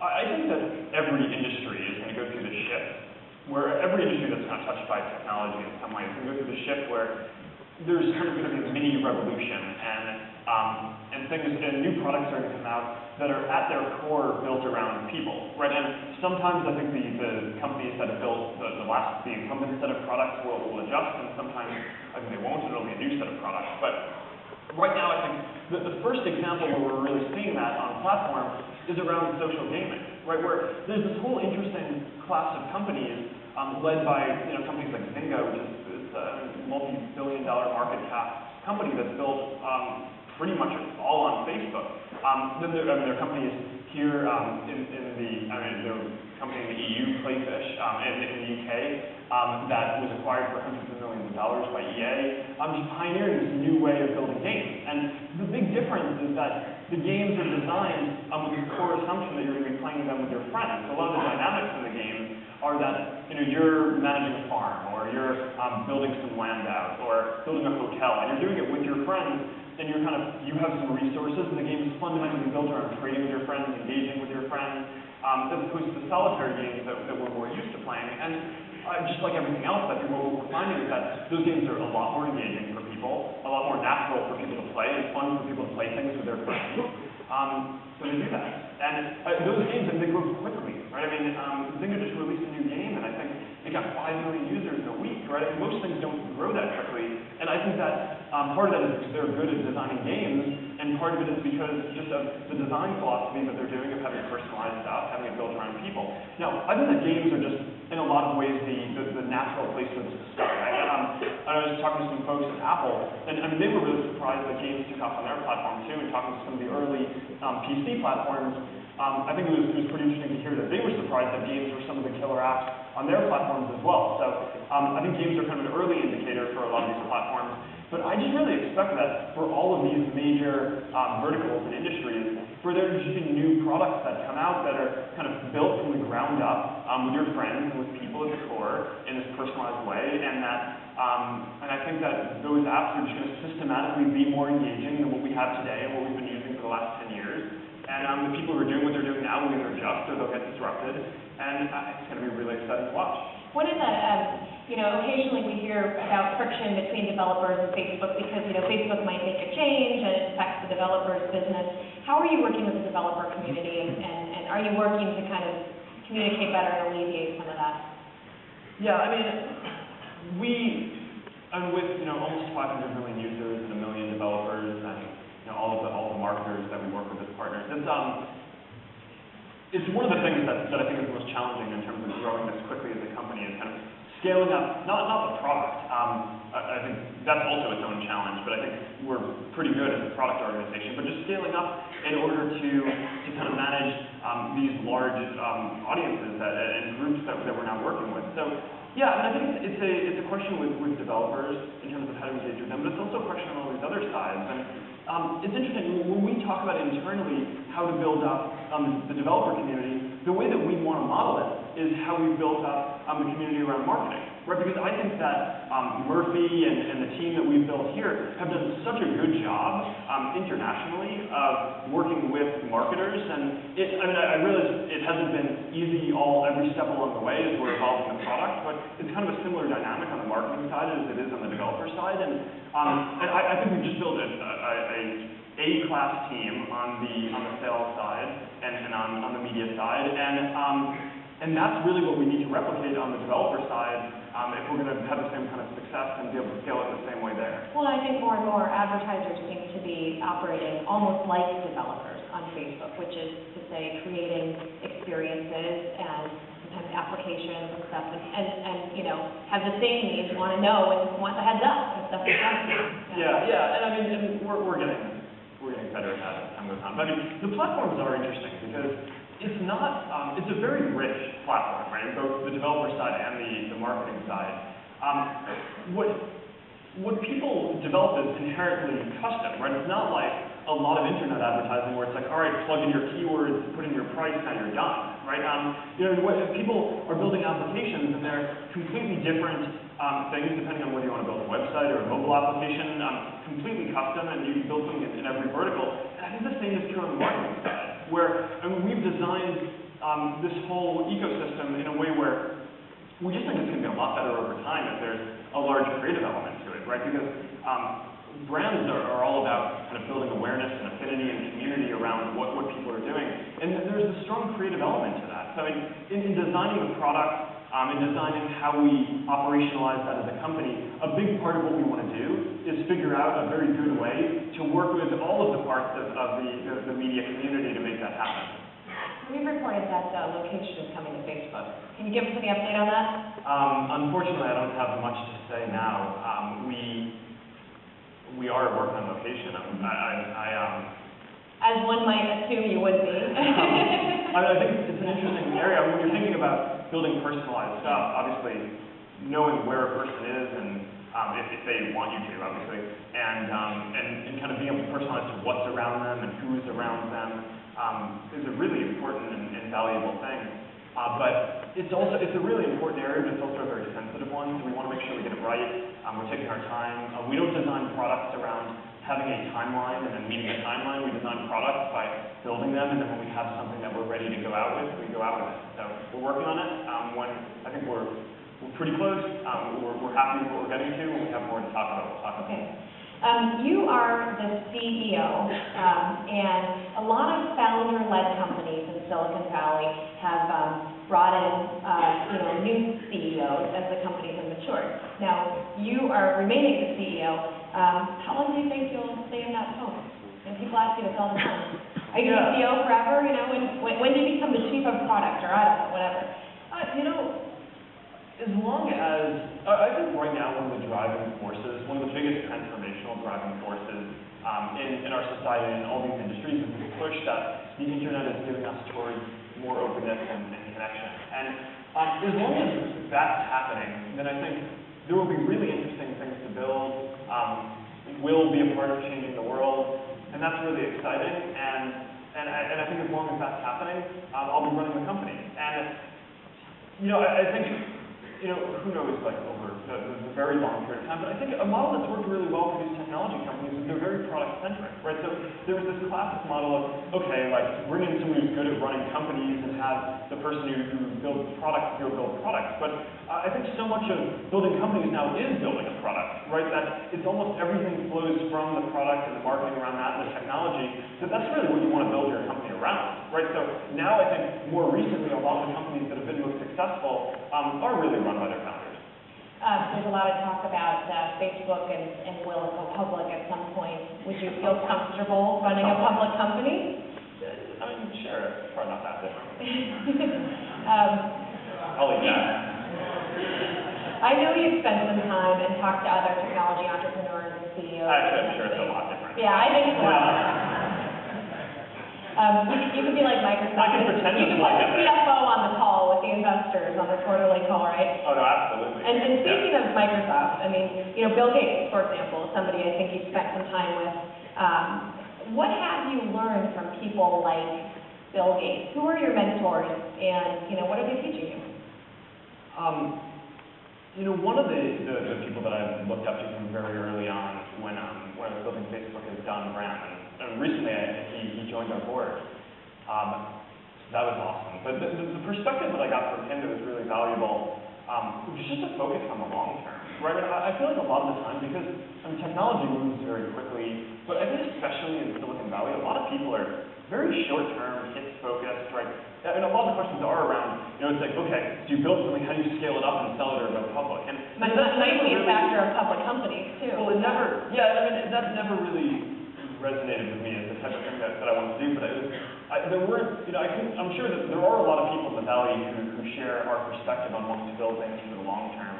I think that every industry is going to go through this shift, where every industry that's kind of touched by technology in some way is going to go through the shift where there's kind of going to be a mini revolution, and things and new products are going to come out that are at their core built around people, right? And sometimes I think the companies that have built the incumbent set of products will adjust, and sometimes I think they won't. It'll be a new set of products, but right now I think the first example where we're really seeing that on platform is around social gaming, right? Where there's this whole interesting class of companies led by companies like Zynga, which is a multi-billion-dollar market cap company that's built pretty much all on Facebook. Then there are companies here there are a company in the EU, Playfish, in the UK, that was acquired for hundreds of millions of dollars by EA, just pioneering this new way of building games. And the big difference is that the games are designed with the core assumption that you're going to be playing them with your friends. A lot of the dynamics in the game are that you're managing a farm, or you're building some land out, or building a hotel, and you're doing it with your friends, and you have some resources, and the game is fundamentally built around trading with your friends, engaging with your friends, as opposed to the solitary games that we're more used to playing. And just like everything else, I think what we're finding is that those games are a lot more engaging for people, a lot more natural for people to play, and fun for people to play things with their friends. So they do that. And those games, they grow quickly, right? I mean, Zynga just released a new game, and I think it got 5 million users in a week, right? I mean, most things don't grow that quickly. And I think that part of that is because they're good at designing games, and part of it is because just of the design philosophy that they're doing of having personalized stuff, having it built around people. Now, I think that games are just, in a lot of ways, the natural place for this to start. I was talking to some folks at Apple, and I mean, they were really surprised that games took off on their platform too, and talking to some of the early PC platforms. I think it was pretty interesting to hear that they were surprised that games were some of the killer apps on their platforms as well. So I think games are kind of an early indicator for a lot of these platforms. But I just really expect that for all of these major verticals and industries, for there to just be new products that come out that are kind of built from the ground up with your friends and with people at the core in this personalized way, and I think that those apps are just going to systematically be more engaging than what we have today and what we've been using for the last 10 years. And the people who are doing what they're doing now will either adjust or they'll get disrupted, and it's going to be really exciting to watch. One of the, occasionally we hear about friction between developers and Facebook because, Facebook might make a change and it affects the developer's business. How are you working with the developer community, and are you working to kind of communicate better and alleviate some of that? Yeah, I mean, with almost 500 million users and 1 million developers and all the marketers that we work with as partners, it's one of the things that I think is the most challenging in terms of growing this quickly as a company, is kind of scaling up, not the product. I think that's also its own challenge, but I think we're pretty good as a product organization, but just scaling up in order to kind of manage these large audiences and groups that we're now working with. So yeah, I mean, I think it's a question with developers in terms of how to engage with them, but it's also a question on all these other sides. And it's interesting, when we talk about internally how to build up the developer community, the way that we want to model it is how we've built up the community around marketing, right? Because I think that Murphy and the team that we've built here have done such a good job internationally of working with marketers, and I realize it hasn't been easy every step along the way as we're evolving the product, but it's kind of a similar dynamic on the marketing side as it is on the developer side, and I think we've just built A-class team on the sales side and on the media side, and that's really what we need to replicate on the developer side if we're going to have the same kind of success and be able to scale it the same way there. Well, I think more and more advertisers seem to be operating almost like developers on Facebook, which is to say creating experiences and sometimes applications and stuff, and have the same needs, want to know and want the heads up and stuff like that. Yeah, and I mean, we're getting better at that as time goes on. But I mean, the platforms are interesting because it's not, it's a very rich platform, right? Both the developer side and the marketing side. What people develop is inherently custom, right? It's not like a lot of internet advertising where it's like, all right, plug in your keywords, put in your price, and you're done, right? People are building applications, and they're completely different things depending on whether you want to build a website or a mobile application, completely custom, and you can build something in every vertical. And I think the same is true on the marketing side. where, I mean, we've designed this whole ecosystem in a way where we just think it's going to be a lot better over time if there's a large creative element to it, right? Because brands are all about kind of building awareness and affinity and community around what people are doing. And there's a strong creative element to that. So in designing the product, in designing how we operationalize that as a company, a big part of what we want to do is figure out a very good way to work with all of the parts of the media community to make that happen. We've reported that location is coming to Facebook. Can you give us any update on that? Unfortunately, I don't have much to say now. We are working on location. As one might assume you would be. I think it's an interesting area. When you're thinking about building personalized stuff, obviously knowing where a person is and if they want you to, obviously, and kind of being able to personalize to what's around them and who's around them is a really important and valuable thing. But it's a really important area, but it's also a very sensitive one, so we want to make sure we get it right. We're taking our time. We don't design products around having a timeline and then meeting a timeline. We design products by building them, and then when we have something that we're ready to go out with, we go out with it. So we're working on it. I think we're pretty close. We're happy with what we're getting to. When we have more to talk about, we'll talk about it. You are the CEO, and a lot of founder-led companies in Silicon Valley have brought in new CEOs as the companies have matured. Now, you are remaining the CEO. How long do you think you'll stay in that post? And people ask you this all the time. Are you the CEO forever? When do you become the chief of product, or I don't know, whatever? As long as, I think right now one of the driving forces, one of the biggest transformational driving forces in our society and all these industries is the push that the internet is giving us towards more openness and connection. And as long as that's happening, then I think there will be really interesting things to build. It will be a part of changing the world, and that's really exciting. And I think as long as that's happening, I'll be running the company. And I think. Who knows, like, over the very long period of time, but I think a model that's worked really well for these technology companies is they're very product-centric, right? So there was this classic model of, okay, like, bring in someone who's good at running companies and have the person who builds products go build products. But I think so much of building companies now is building a product, right? That it's almost everything flows from the product and the marketing around that and the technology, that's really what you want to build your company around, right? So now I think more recently a lot of the companies that have been most successful are really run by their founders. There's a lot of talk about Facebook and will it go public at some point. Would you feel comfortable running a public company? I mean, sure, it's probably not that different. I'll leave that. I know you've spent some time and talked to other technology entrepreneurs and CEOs. Actually, I'm sure it's a lot different. Yeah, I think it's a lot different. You could be like Microsoft. I can pretend you could put the CFO on the call with the investors on the quarterly call, right? Oh, no, absolutely. And speaking of Microsoft, I mean, Bill Gates, for example, somebody I think you spent some time with. What have you learned from people like Bill Gates? Who are your mentors, and what are they teaching you? One of the people that I've looked up to from very early on when I was building Facebook is Don Graham. And recently he joined our board. So that was awesome. But the perspective that I got from him that was really valuable was just a focus on the long term. Right? I feel like a lot of the time, because technology moves very quickly, but I think especially in Silicon Valley, a lot of people are very short-term, hits-focused, right? And a lot of the questions are around, it's like, okay, so you build something, how do you scale it up and sell it or go public? And that's mainly a factor of public companies, too. Well, that never really resonated with me as the type of thing that I wanted to do, but I'm sure that there are a lot of people in the Valley who share our perspective on wanting to build things for the long term.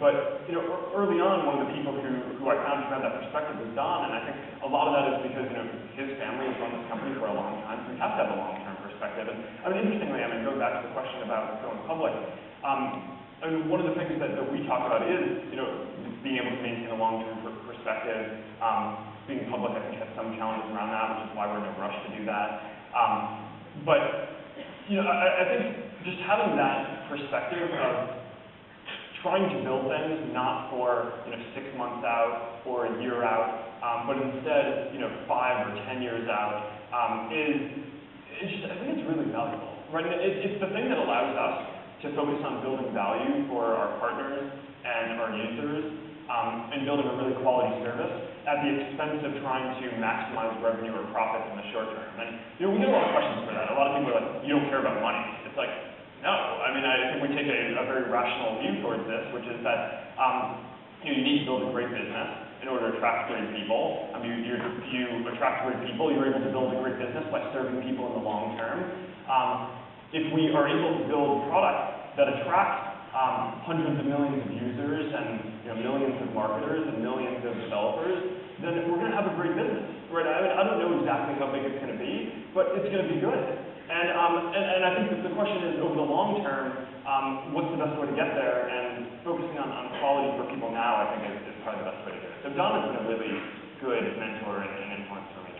But early on, one of the people who I found who had that perspective was Don, and I think a lot of that is because his family has run this company for a long time, so we have to have a long-term perspective. And interestingly, going back to the question about going public, one of the things that we talk about is being able to maintain a long-term perspective. Being public, I think, has some challenges around that, which is why we're in no rush to do that. But I think just having that perspective of trying to build things not for 6 months out or a year out, but instead, 5 or 10 years out, I think it's really valuable, right? And it's the thing that allows us to focus on building value for our partners and our users, and building a really quality service at the expense of trying to maximize revenue or profit in the short term. And we get a lot of questions for that. A lot of people are like, you don't care about money. It's like, no. I mean, I think we take a very rational view towards this, which is that you need to build a great business in order to attract great people. I mean, you attract great people, you're able to build a great business by serving people in the long term. If we are able to build products that attract hundreds of millions of users and millions of marketers and millions of developers, then we're going to have a great business, right? I mean, I don't know exactly how big it's going to be, but it's going to be good. And I think that the question is, over the long term, what's the best way to get there? And focusing on quality for people now, I think, is probably the best way to do it. So Don has been a really good mentor and influence for me.